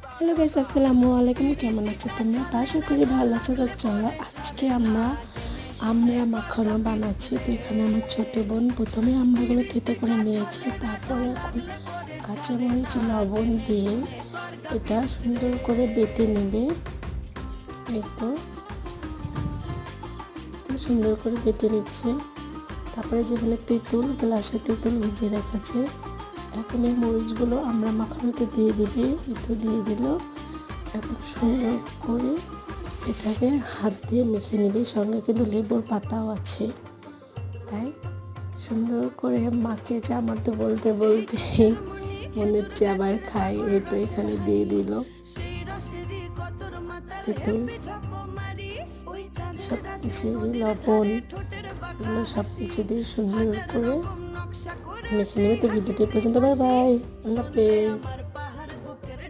Hello guys, আসসালামু আলাইকুম। কেমন আছো তোমরা? তা আশা করি ভালো আছো। তো চলো আজকে আমরা মাখানো বানাচ্ছি। তো এখানে আমার ছোট বোন প্রথমে আমড়াগুলো থেতে করে নিয়েছে, তারপরে এখন কাঁচামরিচ লবণ দিয়ে এটা সুন্দর করে বেটে নেবে। এই তো সুন্দর করে বেটে নিচ্ছে। তারপরে যেখানে গ্লাসে তেঁতুল ভিজিয়ে রেখেছে, এখন এই মরিচগুলো আমরা মাখানোতে দিয়ে দিবে। তো দিয়ে দিল। এখন সুন্দর করে এটাকে হাত দিয়ে মেখে নিবি, সঙ্গে কিন্তু লেবুর পাতাও আছে। তাই সুন্দর করে মাখিয়েছে। আমার তো বলতে বলতে মনে হচ্ছে আবার খাই। এই তো এখানে দিয়ে দিল তেঁতুল, সব কিছু যে লবণ, এগুলো সব কিছু দিয়ে সুন্দর করে মেখে নেবে। তো ভিডিওটি পর্যন্ত, বাই বাই, আল্লাহ হাফেজ।